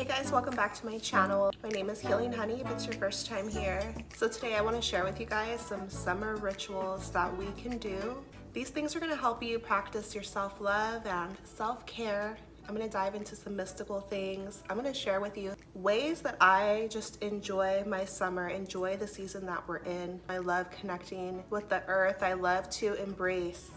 Hey guys, welcome back to my channel. My name is Healing Honey if it's your first time here. So today I want to share with you guys some summer rituals that we can do. These things are going to help you practice your self-love and self-care. I'm going to dive into some mystical things. I'm going to share with you ways that I just enjoy my summer, enjoy the season that we're in. I love connecting with the earth. I love to embrace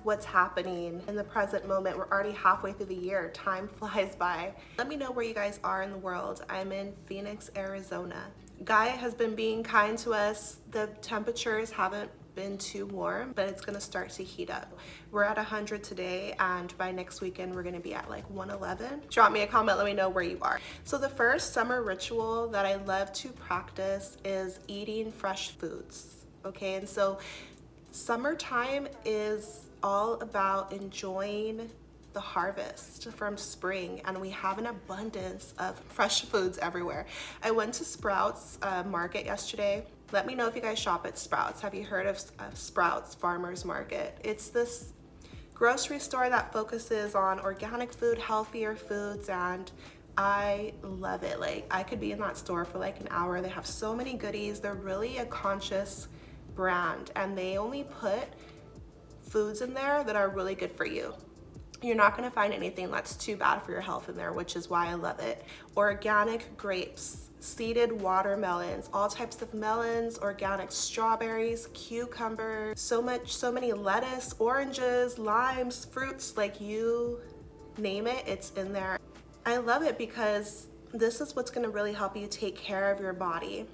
what's happening in the present moment. We're already halfway through the year. Time flies by. Let me know where you guys are in the world. I'm in Phoenix, Arizona. Gaia has been being kind to us. The temperatures haven't been too warm, but it's gonna start to heat up. We're at 100 today, and by next weekend we're gonna be at like 111. Drop me a comment, let me know where you are. So the first summer ritual that I love to practice is eating fresh foods. Okay, and so summertime is all about enjoying the harvest from spring, and we have an abundance of fresh foods everywhere. I went to Sprouts Market yesterday. Let me know if you guys shop at Sprouts. Have you heard of Sprouts Farmers Market? It's this grocery store that focuses on organic food, healthier foods, and I love it. Like, I could be in that store for like an hour. They have so many goodies. They're really a conscious brand, and they only put foods in there that are really good for you. You're not going to find anything that's too bad for your health in there, which is why I love it. Organic grapes, seeded watermelons, all types of melons, organic strawberries, cucumbers, so many lettuce, oranges, limes, fruits, like you name it, it's in there. I love it because this is what's going to really help you take care of your body.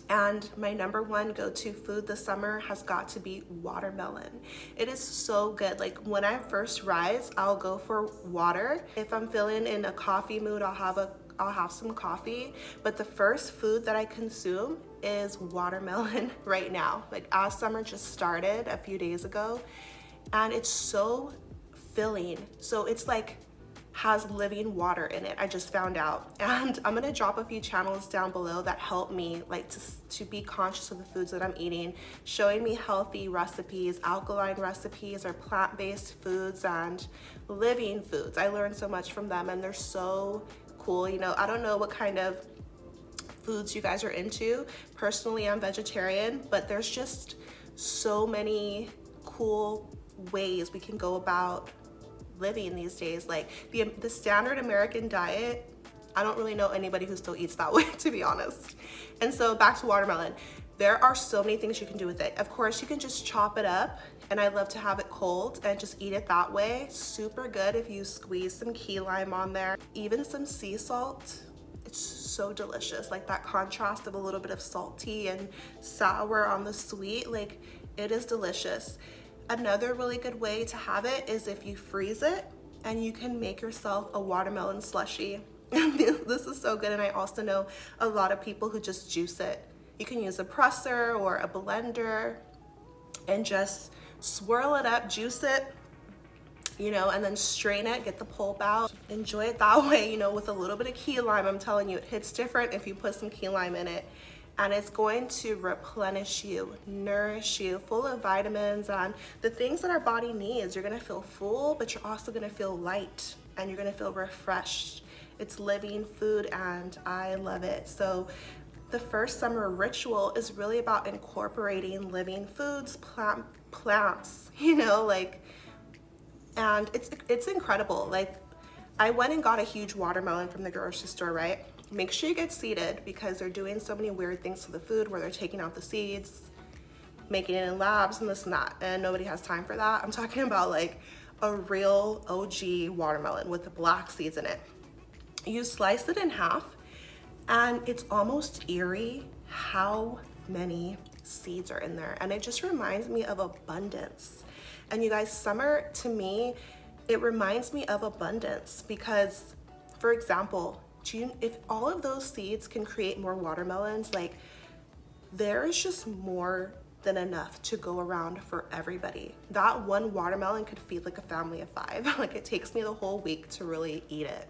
And my number one go-to food this summer has got to be watermelon. It is so good. Like, when I first rise, I'll go for water. If I'm feeling in a coffee mood, I'll have some coffee. But the first food that I consume is watermelon right now. Like, as summer just started a few days ago, and it's so filling. So it's like has living water in it. I just found out, and I'm gonna drop a few channels down below that help me like to be conscious of the foods that I'm eating, showing me healthy recipes, alkaline recipes, or plant-based foods and living foods. I learned so much from them, and they're so cool. You know, I don't know what kind of foods you guys are into. Personally, I'm vegetarian, but there's just so many cool ways we can go about living these days. Like the standard American diet, I don't really know anybody who still eats that way, to be honest. And so back to watermelon, there are so many things you can do with it. Of course, you can just chop it up, and I love to have it cold and just eat it that way. Super good if you squeeze some key lime on there, even some sea salt. It's so delicious, like that contrast of a little bit of salty and sour on the sweet, like it is delicious. Another really good way to have it is if you freeze it, and you can make yourself a watermelon slushie. This is so good, and I also know a lot of people who just juice it. You can use a presser or a blender and just swirl it up, juice it, you know, and then strain it, get the pulp out. Enjoy it that way, you know, with a little bit of key lime. I'm telling you, it hits different if you put some key lime in it. And it's going to replenish you, nourish you, full of vitamins and the things that our body needs. You're gonna feel full, but you're also gonna feel light, and you're gonna feel refreshed. It's living food, and I love it. So the first summer ritual is really about incorporating living foods, plants, you know, like, and it's incredible. Like, I went and got a huge watermelon from the grocery store, right? Make sure you get seeded, because they're doing so many weird things to the food where they're taking out the seeds, making it in labs and this and that, and nobody has time for that. I'm talking about like a real OG watermelon with the black seeds in it. You slice it in half, and it's almost eerie how many seeds are in there, and it just reminds me of abundance. And you guys, summer to me, it reminds me of abundance because, for example, if all of those seeds can create more watermelons, like, there is just more than enough to go around for everybody. That one watermelon could feed like a family of 5. Like, it takes me the whole week to really eat it.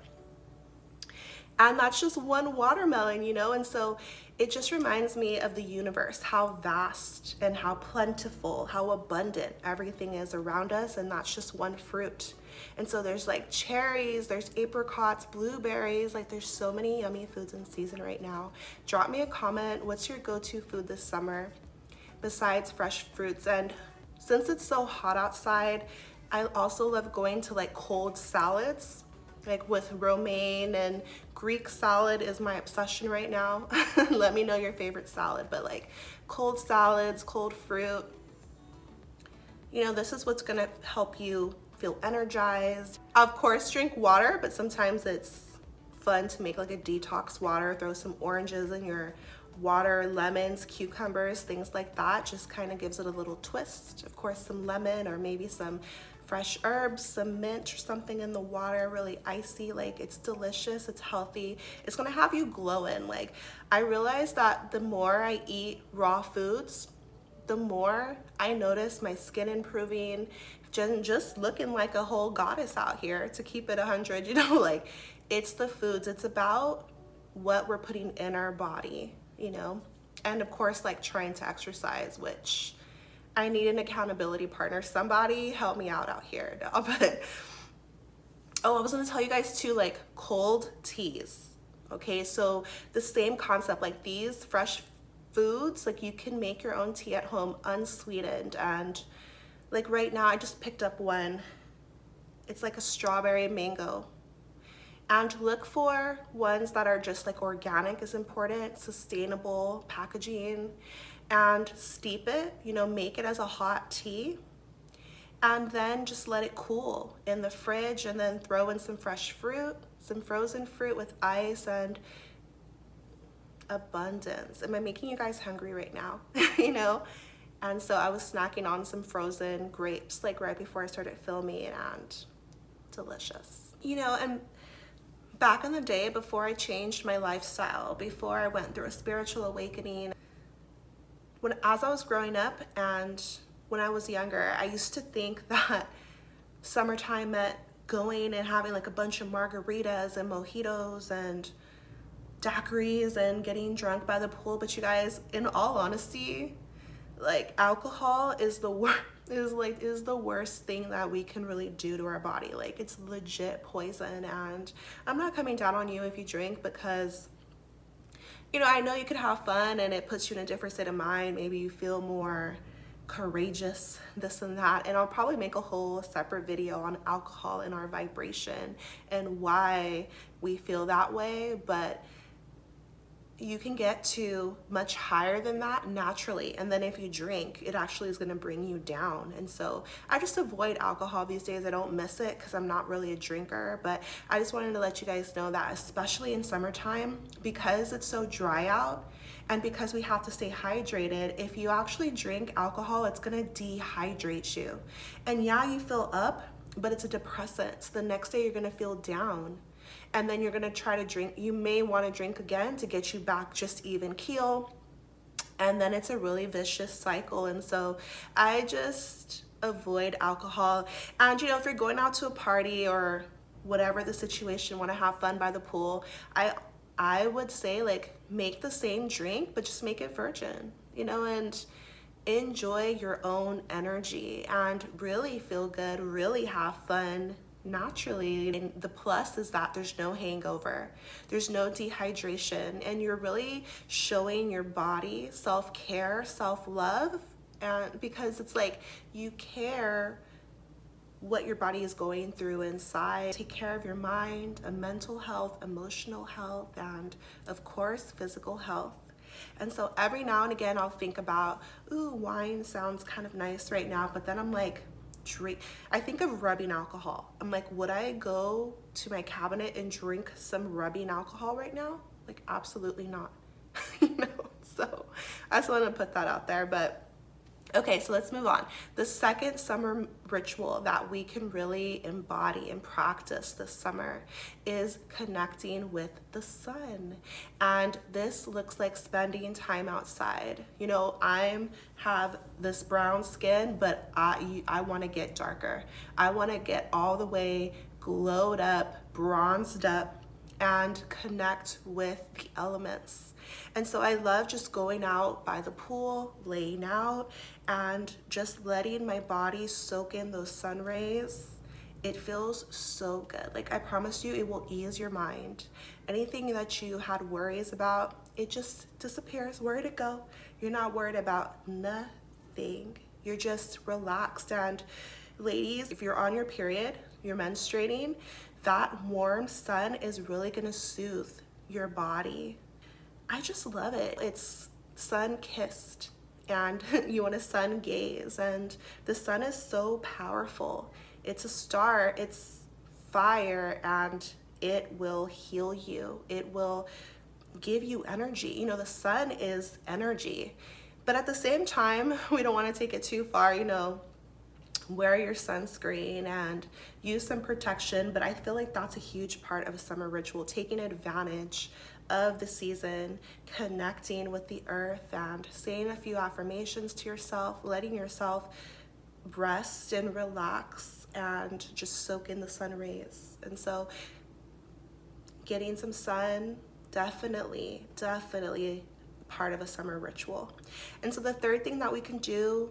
And that's just one watermelon, you know? And so it just reminds me of the universe, how vast and how plentiful, how abundant everything is around us. And that's just one fruit. And so there's like cherries, there's apricots, blueberries, like there's so many yummy foods in season right now. Drop me a comment. What's your go-to food this summer besides fresh fruits? And since it's so hot outside, I also love going to like cold salads, like with romaine, and Greek salad is my obsession right now. Let me know your favorite salad, but like cold salads, cold fruit, you know, this is what's gonna help you feel energized. Of course, drink water, but sometimes it's fun to make like a detox water, throw some oranges in your water, lemons, cucumbers, things like that. Just kind of gives it a little twist. Of course, some lemon or maybe some fresh herbs, some mint or something in the water, really icy. Like, it's delicious, it's healthy, it's gonna have you glowing. Like, I realized that the more I eat raw foods, the more I notice my skin improving, just looking like a whole goddess out here, to keep it 100, you know. Like, it's the foods, it's about what we're putting in our body, you know. And of course, like, trying to exercise, which I need an accountability partner. Somebody help me out here. No, but oh, I was gonna tell you guys too, like cold teas. Okay, so the same concept, like these fresh foods, like you can make your own tea at home unsweetened. And like right now I just picked up one. It's like a strawberry mango. And look for ones that are just like organic is important, sustainable packaging, and steep it, you know, make it as a hot tea, and then just let it cool in the fridge, and then throw in some fresh fruit, some frozen fruit with ice, and abundance. Am I making you guys hungry right now? You know? And so I was snacking on some frozen grapes like right before I started filming, and delicious. You know, and back in the day, before I changed my lifestyle, before I went through a spiritual awakening, as I was growing up and when I was younger, I used to think that summertime meant going and having like a bunch of margaritas and mojitos and daiquiris and getting drunk by the pool. But you guys, in all honesty, like alcohol is the worst, is the worst thing that we can really do to our body. Like, it's legit poison. And I'm not coming down on you if you drink, because you know, I know you could have fun and it puts you in a different state of mind. Maybe you feel more courageous, this and that. And I'll probably make a whole separate video on alcohol and our vibration and why we feel that way. But you can get to much higher than that naturally. And then if you drink, it actually is going to bring you down. And so I just avoid alcohol these days. I don't miss it because I'm not really a drinker. But I just wanted to let you guys know that, especially in summertime, because it's so dry out and because we have to stay hydrated, if you actually drink alcohol, it's going to dehydrate you. And yeah, you feel up, but it's a depressant. So the next day you're going to feel down. And then you're gonna try to drink. You may wanna drink again to get you back just even keel. And then it's a really vicious cycle. And so I just avoid alcohol. And you know, if you're going out to a party or whatever the situation, wanna have fun by the pool, I would say, like, make the same drink, but just make it virgin, you know, and enjoy your own energy and really feel good, really have fun naturally. And the plus is that there's no hangover, there's no dehydration, and you're really showing your body self-care, self-love, and because it's like you care what your body is going through inside. Take care of your mind, mental health, emotional health, and of course physical health. And so every now and again I'll think about, ooh, wine sounds kind of nice right now, but then I'm like, I think of rubbing alcohol. I'm like, would I go to my cabinet and drink some rubbing alcohol right now? Like, absolutely not. You know, so I just want to put that out there. But okay, so let's move on. The second summer ritual that we can really embody and practice this summer is connecting with the sun. And this looks like spending time outside. You know, I have this brown skin, but I want to get darker. I want to get all the way glowed up, bronzed up, and connect with the elements. And so I love just going out by the pool, laying out, and just letting my body soak in those sun rays. It feels so good. Like, I promise you, it will ease your mind. Anything that you had worries about, it just disappears. Where'd it go? You're not worried about nothing. You're just relaxed. And ladies, if you're on your period, you're menstruating, that warm sun is really gonna soothe your body. I just love it. It's sun kissed, and you want to sun gaze, and the sun is so powerful. It's a star, it's fire, and it will heal you. It will give you energy. You know, the sun is energy. But at the same time, we don't want to take it too far, you know. Wear your sunscreen and use some protection, but I feel like that's a huge part of a summer ritual, taking advantage of the season, connecting with the earth, and saying a few affirmations to yourself, letting yourself rest and relax and just soak in the sun rays. And so getting some sun, definitely part of a summer ritual. And so the third thing that we can do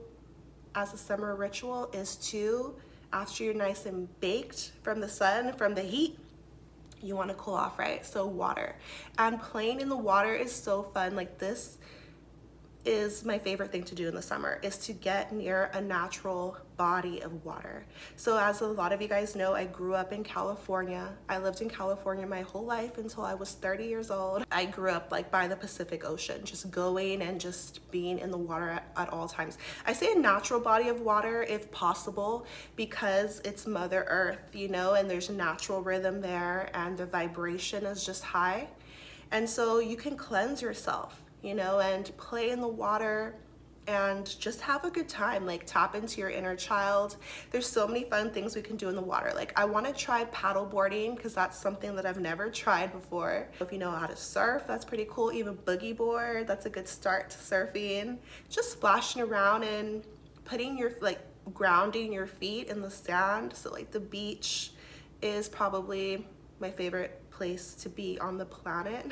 as a summer ritual is to, after you're nice and baked from the sun, from the heat, you want to cool off, right? So water. And playing in the water is so fun. Like, this is my favorite thing to do in the summer, is to get near a natural body of water. So as a lot of you guys know, I grew up in California. I lived in California my whole life until I was 30 years old. I grew up like by the Pacific Ocean, just going and just being in the water at all times. I say a natural body of water if possible, because it's Mother Earth, you know, and there's natural rhythm there, and the vibration is just high. And so you can cleanse yourself, you know, and play in the water and just have a good time. Like, tap into your inner child. There's so many fun things we can do in the water. Like, I want to try paddle boarding, because that's something that I've never tried before. If you know how to surf, that's pretty cool. Even boogie board, that's a good start to surfing. Just splashing around and putting your, like, grounding your feet in the sand. So like, the beach is probably my favorite place to be on the planet.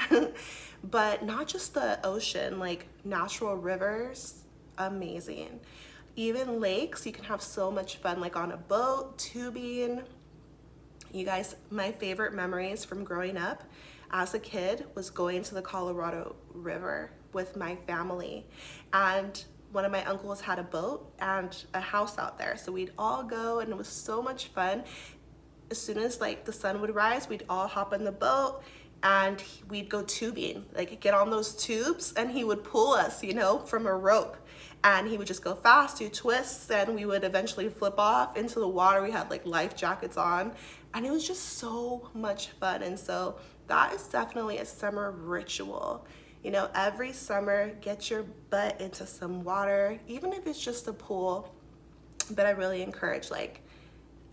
But not just the ocean, like natural rivers, amazing. Even lakes, you can have so much fun, like on a boat, tubing. You guys, my favorite memories from growing up as a kid was going to the Colorado River with my family. And one of my uncles had a boat and a house out there. So we'd all go, and it was so much fun. As soon as like the sun would rise, we'd all hop in the boat and we'd go tubing, like get on those tubes, and he would pull us, you know, from a rope, and he would just go fast, do twists, and we would eventually flip off into the water. We had like life jackets on, and it was just so much fun. And so that is definitely a summer ritual. You know, every summer, get your butt into some water, even if it's just a pool. But I really encourage like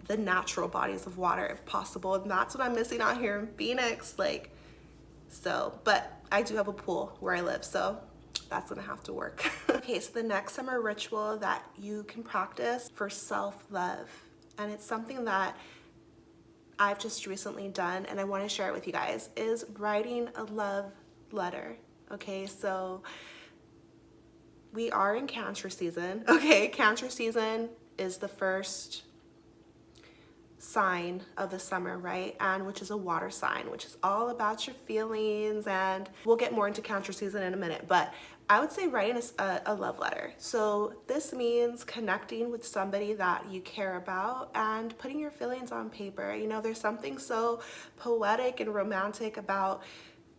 the natural bodies of water if possible, and that's what I'm missing out here in Phoenix. Like, so, but I do have a pool where I live, so that's gonna have to work. Okay, so the next summer ritual that you can practice for self-love, and it's something that I've just recently done and I want to share it with you guys, is writing a love letter. Okay, so we are in Cancer season. Okay, Cancer season is the first sign of the summer, right? And which is a water sign, which is all about your feelings, and we'll get more into Cancer season in a minute. But I would say writing a love letter. So this means connecting with somebody that you care about and putting your feelings on paper. You know, there's something so poetic and romantic about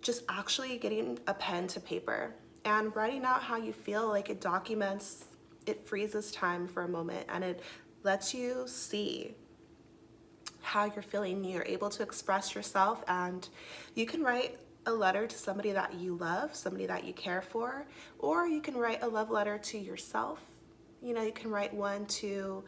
just actually getting a pen to paper and writing out how you feel. Like, it documents, it freezes time for a moment, and it lets you see how you're feeling. You're able to express yourself, and you can write a letter to somebody that you love, somebody that you care for, or you can write a love letter to yourself. You know, you can write one to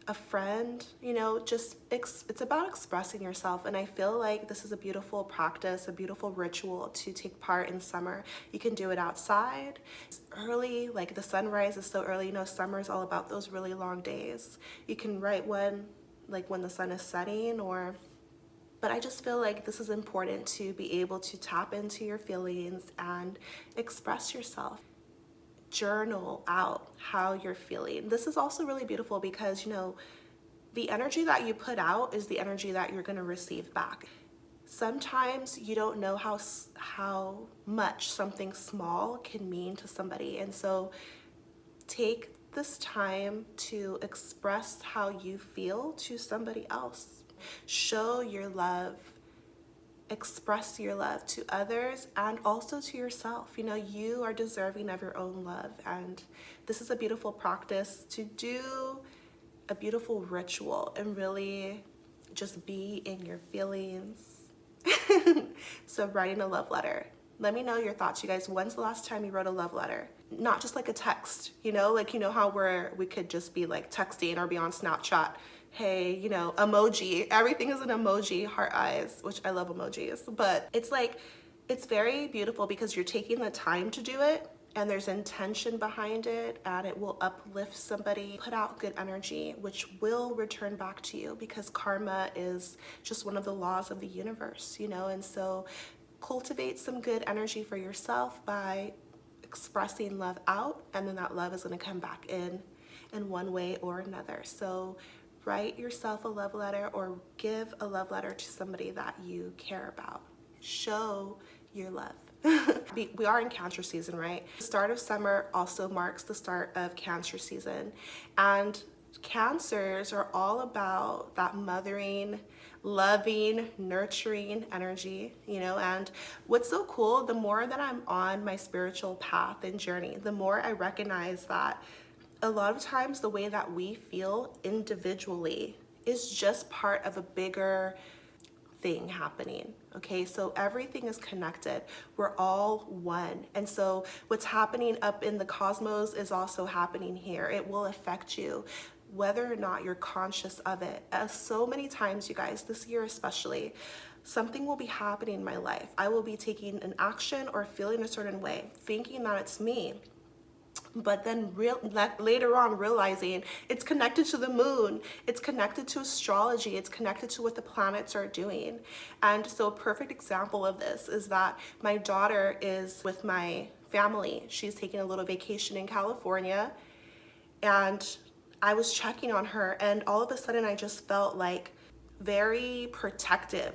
a friend. You know, just it's about expressing yourself. And I feel like this is a beautiful practice, a beautiful ritual to take part in summer. You can do it outside. It's early, like the sunrise is so early. You know, summer is all about those really long days. You can write one like when the sun is setting, or But I just feel like this is important to be able to tap into your feelings and express yourself. Journal out how you're feeling. This is also really beautiful because, you know, the energy that you put out is the energy that you're going to receive back. Sometimes you don't know how much something small can mean to somebody. And so take this time to express how you feel to somebody else. Show your love, express your love to others and also to yourself. You know, you are deserving of your own love, and this is a beautiful practice to do, a beautiful ritual, and really just be in your feelings. So writing a love letter. Let me know your thoughts, you guys. When's the last time you wrote a love letter? Not just like a text, you know, like, you know how we could just be like texting or be on Snapchat. Hey, you know, emoji. Everything is an emoji, heart eyes, which I love emojis. But it's like, it's very beautiful because you're taking the time to do it and there's intention behind it, and it will uplift somebody, put out good energy, which will return back to you because karma is just one of the laws of the universe, you know. And so cultivate some good energy for yourself by expressing love out, and then that love is going to come back in one way or another. So write yourself a love letter or give a love letter to somebody that you care about. Show your love. We are in Cancer season, right? The start of summer also marks the start of Cancer season, and Cancers are all about that mothering, loving, nurturing energy, you know. And what's so cool, the more that I'm on my spiritual path and journey, the more I recognize that a lot of times the way that we feel individually is just part of a bigger thing happening. Okay, so everything is connected. We're all one. And so what's happening up in the cosmos is also happening here. It will affect you whether or not you're conscious of it. As so many times, you guys, this year especially, something will be happening in my life. I will be taking an action or feeling a certain way, thinking that it's me, but then later on realizing it's connected to the moon, it's connected to astrology, it's connected to what the planets are doing. And so a perfect example of this is that my daughter is with my family. She's taking a little vacation in California, and I was checking on her, and all of a sudden I just felt like very protective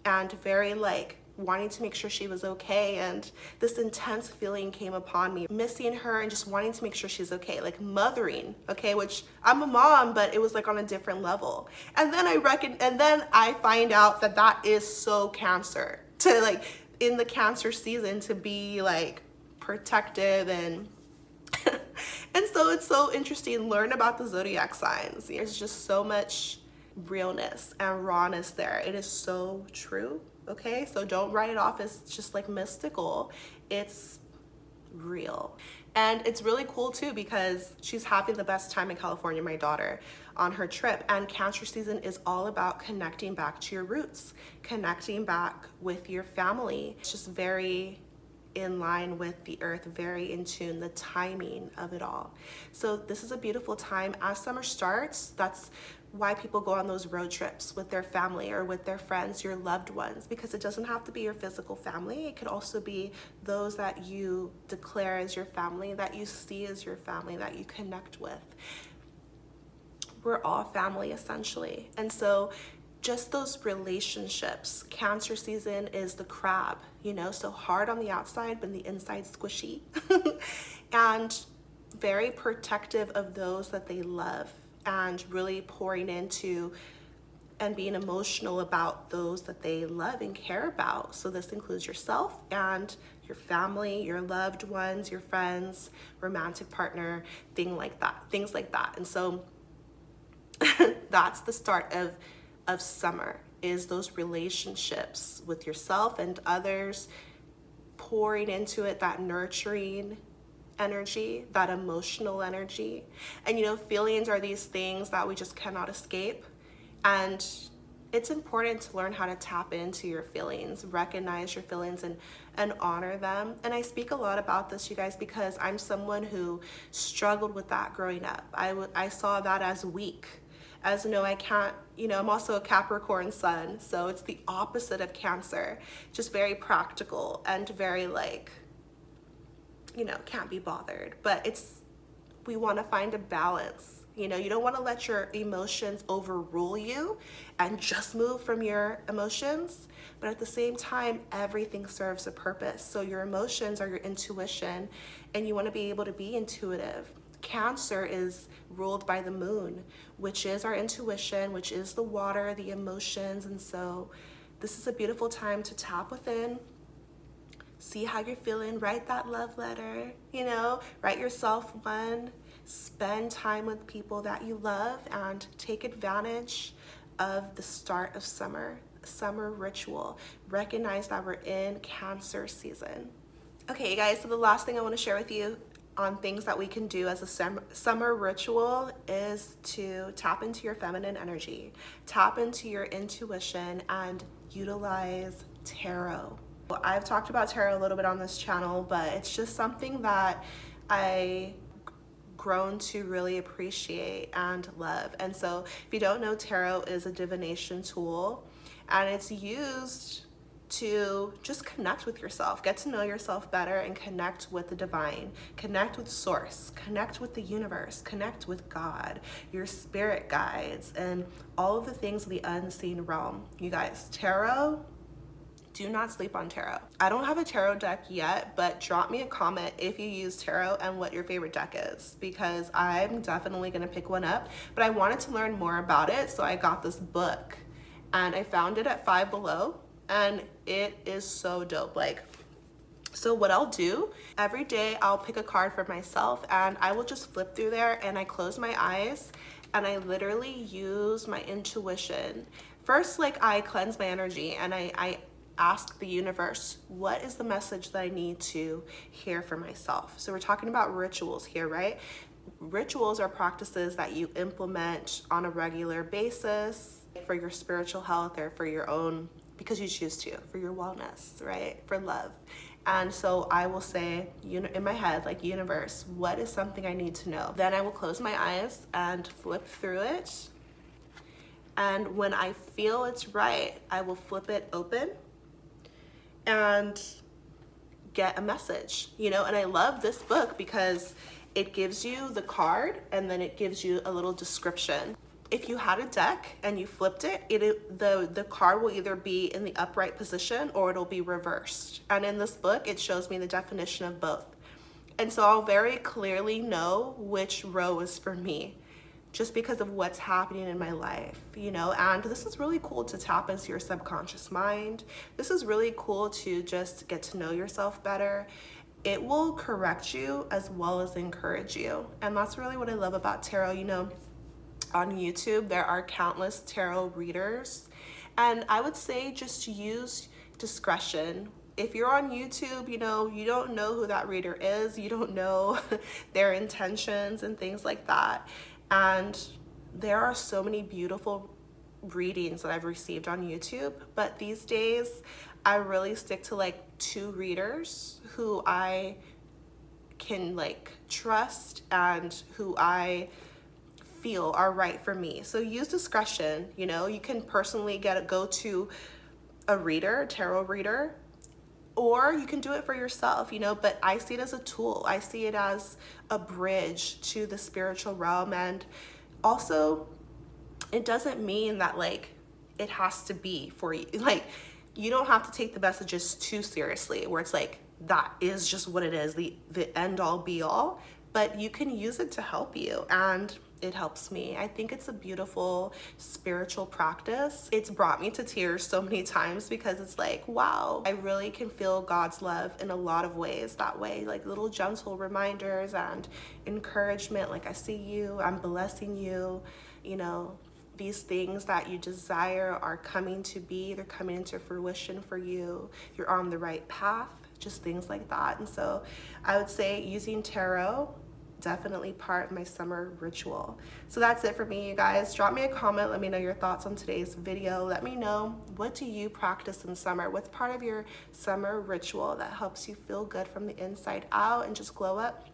and very like wanting to make sure she was okay. And this intense feeling came upon me, missing her and just wanting to make sure she's okay, like mothering, okay, which I'm a mom, but it was like on a different level. And then I find out that that is so Cancer, to like in the Cancer season to be like protective and and so it's so interesting. Learn about the zodiac signs. There's just so much realness and rawness there. It is so true. Okay, so don't write it off as just like mystical. It's real. And it's really cool too because she's having the best time in California, my daughter, on her trip. And Cancer season is all about connecting back to your roots, connecting back with your family. It's just very in line with the earth, very in tune, the timing of it all. So this is a beautiful time. As summer starts, that's why people go on those road trips with their family or with their friends, your loved ones, because it doesn't have to be your physical family. It could also be those that you declare as your family, that you see as your family, that you connect with. We're all family essentially. And so just those relationships. Cancer season is the crab, you know, so hard on the outside, but the inside squishy. And very protective of those that they love, and really pouring into and being emotional about those that they love and care about. So this includes yourself and your family, your loved ones, your friends, romantic partner, things like that. And so that's the start of summer, is those relationships with yourself and others, pouring into it, that nurturing energy, that emotional energy. And you know, feelings are these things that we just cannot escape. And it's important to learn how to tap into your feelings, recognize your feelings, and honor them. And I speak a lot about this, you guys, because I'm someone who struggled with that growing up. I saw that as weak. As you know, I can't, I'm also a Capricorn sun, so it's the opposite of Cancer. Just very practical and very like, can't be bothered. But we want to find a balance. You don't want to let your emotions overrule you and just move from your emotions. But at the same time, everything serves a purpose. So your emotions are your intuition, and you want to be able to be intuitive. Cancer is ruled by the moon, which is our intuition, which is the water, the emotions. And so this is a beautiful time to tap within, see how you're feeling, write that love letter, write yourself one, spend time with people that you love, and take advantage of the start of summer ritual. Recognize that we're in Cancer season. Okay, guys, so the last thing I want to share with you on things that we can do as a summer ritual is to tap into your feminine energy, tap into your intuition, and utilize tarot. I've talked about tarot a little bit on this channel, but it's just something that I grown to really appreciate and love. And so if you don't know, tarot is a divination tool, and it's used to just connect with yourself, get to know yourself better, and connect with the divine, connect with source, connect with the universe, connect with God, your spirit guides, and all of the things of the unseen realm. You guys, tarot, do not sleep on tarot. I don't have a tarot deck yet, but drop me a comment if you use tarot and what your favorite deck is, because I'm definitely gonna pick one up. But I wanted to learn more about it, so I got this book, and I found it at Five Below, and it is so dope. So what I'll do, every day I'll pick a card for myself, and I will just flip through there, and I close my eyes, and I literally use my intuition. First, I cleanse my energy, and I ask the universe, what is the message that I need to hear for myself? So we're talking about rituals here, right? Rituals are practices that you implement on a regular basis for your spiritual health, or for your own, because you choose to, for your wellness, right? For love. And so I will say, in my head, universe, what is something I need to know? Then I will close my eyes and flip through it. And when I feel it's right, I will flip it open and get a message, and I love this book because it gives you the card, and then it gives you a little description. If you had a deck and you flipped it, the card will either be in the upright position or it'll be reversed. And in this book, it shows me the definition of both. And so I'll very clearly know which row is for me, just because of what's happening in my life, and this is really cool to tap into your subconscious mind. This is really cool to just get to know yourself better. It will correct you as well as encourage you. And that's really what I love about tarot. On YouTube, there are countless tarot readers, and I would say just use discretion. If you're on YouTube, you don't know who that reader is, you don't know their intentions and things like that. And there are so many beautiful readings that I've received on YouTube, but these days I really stick to 2 readers who I can trust and who I feel are right for me. So use discretion. You can personally go to a reader, tarot reader, or you can do it for yourself, but I see it as a tool. I see it as a bridge to the spiritual realm. And also, it doesn't mean that it has to be for you. You don't have to take the messages too seriously, where it's that is just what it is, the end all be all, but you can use it to help you. And it helps me. I think it's a beautiful spiritual practice. It's brought me to tears so many times, because it's wow, I really can feel God's love in a lot of ways that way, little gentle reminders and encouragement, I see you, I'm blessing you, these things that you desire are coming to be, they're coming into fruition for you, you're on the right path, just things like that. And so I would say using tarot, definitely part of my summer ritual. So that's it for me, you guys. Drop me a comment, let me know your thoughts on today's video. Let me know, what do you practice in summer? What's part of your summer ritual that helps you feel good from the inside out and just glow up?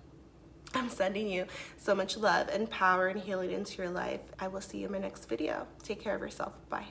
I'm sending you so much love and power and healing into your life. I will see you in my next video. Take care of yourself. Bye.